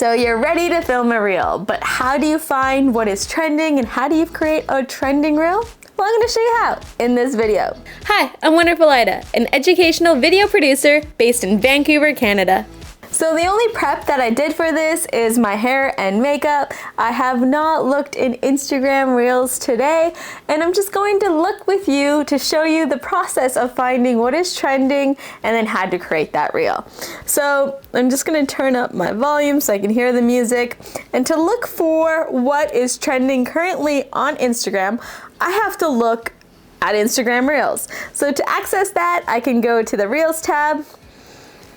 So you're ready to film a reel, but how do you find what is trending and how do you create a trending reel? Well, I'm going to show you how in this video. Hi, I'm Wonderful Ida, an educational video producer based in Vancouver, Canada. So the only prep that I did for this is my hair and makeup. I have not looked in Instagram Reels today, and I'm just going to look with you to show you the process of finding what is trending and then how to create that reel. So I'm just going to turn up my volume so I can hear the music, and to look for what is trending currently on Instagram, I have to look at Instagram Reels. So to access that, I can go to the Reels tab,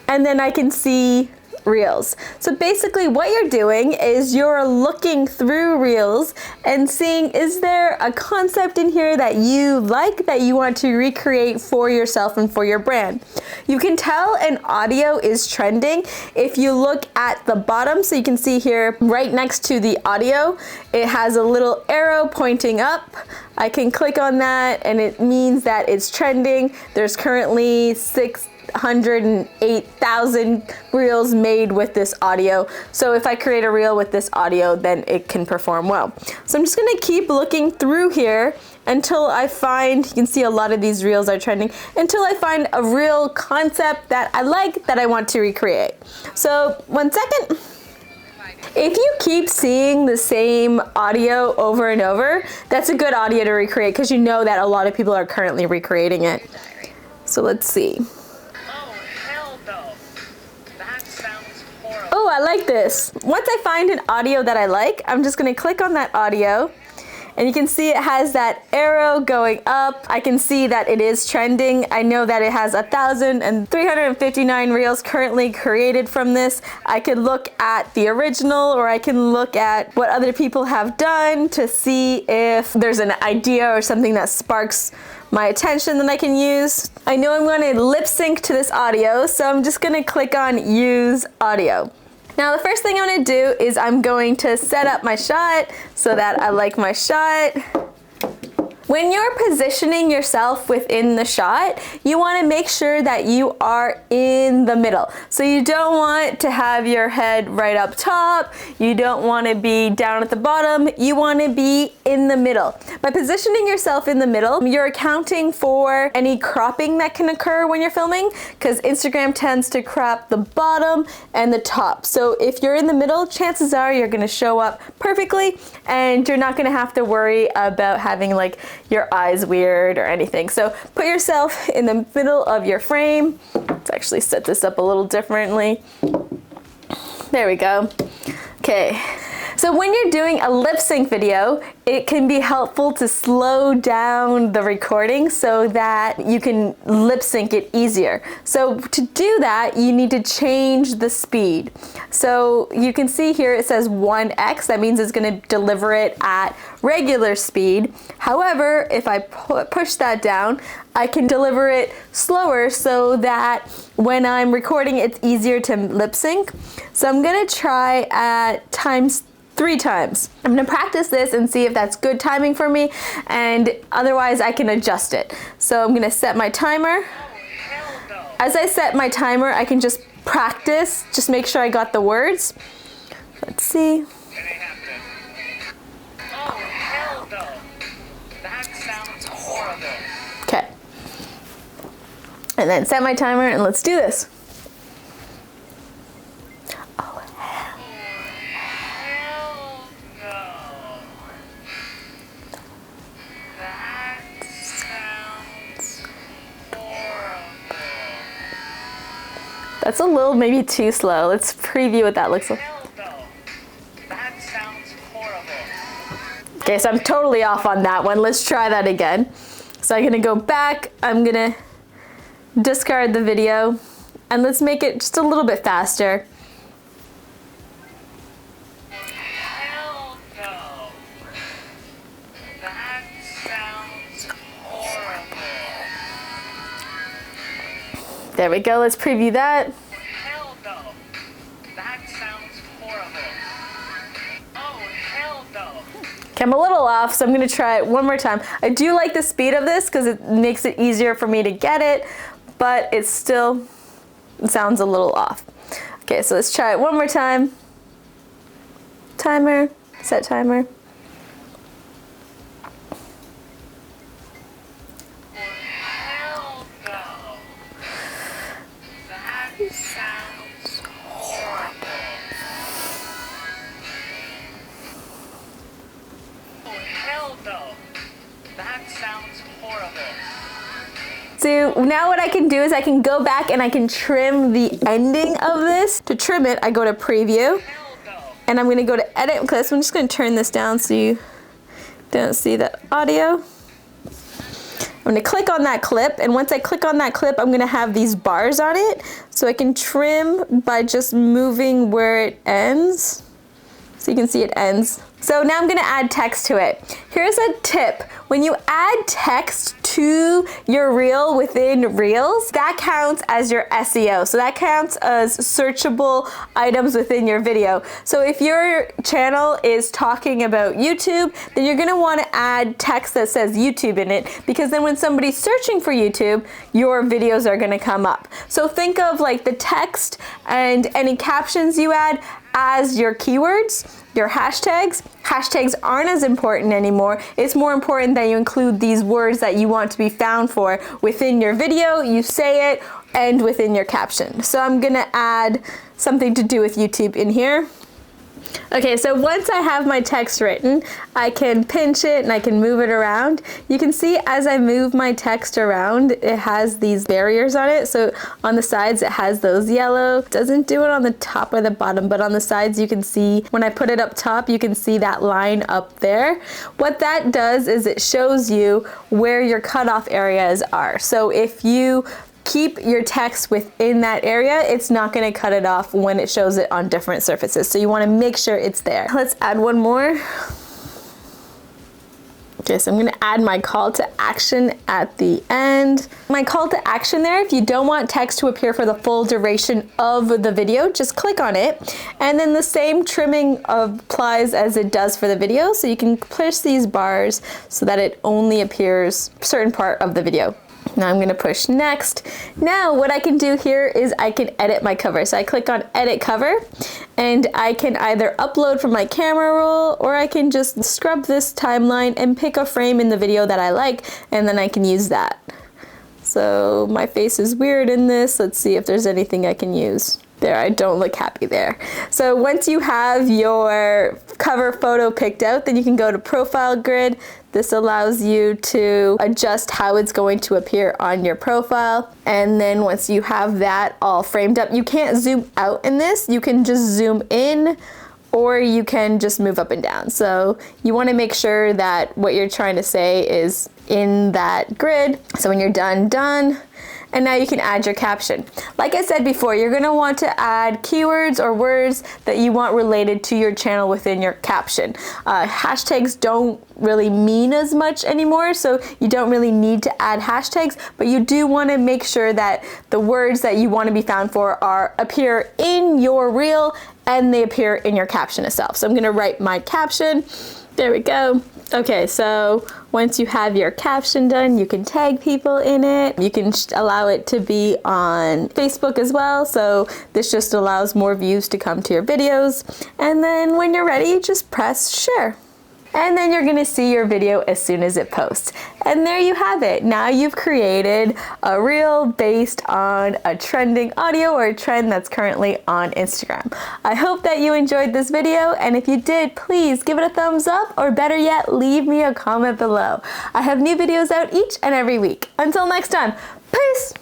and then I can see Reels. So basically what you're doing is you're looking through Reels and seeing, is there a concept in here that you like, that you want to recreate for yourself and for your brand. You can tell an audio is trending if you look at the bottom. So you can see here right next to the audio, it has a little arrow pointing up. I can click on that and it means that it's trending. There's currently 608,000 reels made with this audio. So if I create a reel with this audio, then it can perform well. So I'm just gonna keep looking through here until I find, you can see a lot of these reels are trending, until I find a real concept that I like, that I want to recreate. So 1 second. If you keep seeing the same audio over and over, that's a good audio to recreate because you know that a lot of people are currently recreating it. So let's see. Oh, I like this. Once I find an audio that I like, I'm just gonna click on that audio, and you can see it has that arrow going up. I can see that it is trending. I know that it has 1,359 reels currently created from this. I could look at the original, or I can look at what other people have done to see if there's an idea or something that sparks my attention that I can use. I know I'm going to lip sync to this audio, so I'm just going to click on use audio. Now the first thing I'm going to do is I'm going to set up my shot so that I like my shot. When you're positioning yourself within the shot, you want to make sure that you are in the middle. So you don't want to have your head right up top. You don't want to be down at the bottom. You want to be in the middle. By positioning yourself in the middle, you're accounting for any cropping that can occur when you're filming, because Instagram tends to crop the bottom and the top. So if you're in the middle, chances are you're going to show up perfectly, and you're not going to have to worry about having like your eyes weird or anything. So put yourself in the middle of your frame. Let's actually set this up a little differently. There we go. Okay. So when you're doing a lip sync video, it can be helpful to slow down the recording so that you can lip sync it easier. So to do that, you need to change the speed. So you can see here it says 1x, that means it's going to deliver it at regular speed. However, if I push that down, I can deliver it slower so that when I'm recording, it's easier to lip sync. So I'm going to try at 3 times. I'm gonna practice this and see if that's good timing for me, and otherwise I can adjust it. So I'm gonna set my timer. As I set my timer, I can just practice, just make sure I got the words. Let's see. Okay. And then set my timer and let's do this. That's a little maybe too slow. Let's preview what that looks like. That sounds horrible. Okay, so I'm totally off on that one. Let's try that again. So I'm gonna go back, I'm gonna discard the video, and let's make it just a little bit faster. Hell no. That sounds horrible. There we go, let's preview that. Hell no. That sounds horrible. Oh, hell no. Okay, I'm a little off, so I'm gonna try it one more time. I do like the speed of this because it makes it easier for me to get it, but it sounds a little off. Okay, so let's try it one more time. Timer, set timer. Hell no. That sounds horrible. Oh, hell no. That sounds horrible. So now what I can do is I can go back and I can trim the ending of this. To trim it, I go to preview Hell no. and I'm gonna go to edit clips. I'm just gonna turn this down so you don't see that audio. I'm gonna click on that clip, and once I click on that clip, I'm gonna have these bars on it, so I can trim by just moving where it ends. So you can see it ends. So now I'm gonna add text to it. Here's a tip. When you add text to your reel within Reels, that counts as your SEO. So that counts as searchable items within your video. So if your channel is talking about YouTube, then you're gonna wanna add text that says YouTube in it, because then when somebody's searching for YouTube, your videos are gonna come up. So think of like the text and any captions you add as your keywords, your hashtags. Hashtags aren't as important anymore. It's more important that you include these words that you want to be found for within your video, you say it, and within your caption. So I'm gonna add something to do with YouTube in here. Okay, so once I have my text written, I can pinch it and I can move it around. You can see as I move my text around, it has these barriers on it. So on the sides, it has those yellow. It doesn't do it on the top or the bottom, but on the sides, you can see, when I put it up top, you can see that line up there. What that does is it shows you where your cutoff areas are. So if you keep your text within that area, it's not going to cut it off when it shows it on different surfaces. So you want to make sure it's there. Let's add one more. Okay, so I'm going to add my call to action at the end. My call to action there, if you don't want text to appear for the full duration of the video, just click on it. And then the same trimming applies as it does for the video. So you can push these bars so that it only appears a certain part of the video. Now I'm gonna push next. Now what I can do here is I can edit my cover. So I click on edit cover and I can either upload from my camera roll, or I can just scrub this timeline and pick a frame in the video that I like, and then I can use that. So my face is weird in this. Let's see if there's anything I can use. There, I don't look happy there. So once you have your cover photo picked out, then you can go to profile grid. This allows you to adjust how it's going to appear on your profile. And then once you have that all framed up, you can't zoom out in this. You can just zoom in, or you can just move up and down. So you want to make sure that what you're trying to say is in that grid. So when you're done, done. And now you can add your caption. Like I said before, you're gonna want to add keywords or words that you want related to your channel within your caption. Hashtags don't really mean as much anymore, so you don't really need to add hashtags, but you do wanna make sure that the words that you wanna be found for appear in your reel and they appear in your caption itself. So I'm gonna write my caption. There we go. Okay, so once you have your caption done, you can tag people in it. You can allow it to be on Facebook as well. So this just allows more views to come to your videos. And then when you're ready, just press share. And then you're gonna see your video as soon as it posts. And there you have it. Now you've created a reel based on a trending audio or a trend that's currently on Instagram. I hope that you enjoyed this video, and if you did, please give it a thumbs up, or better yet, leave me a comment below. I have new videos out each and every week. Until next time, peace!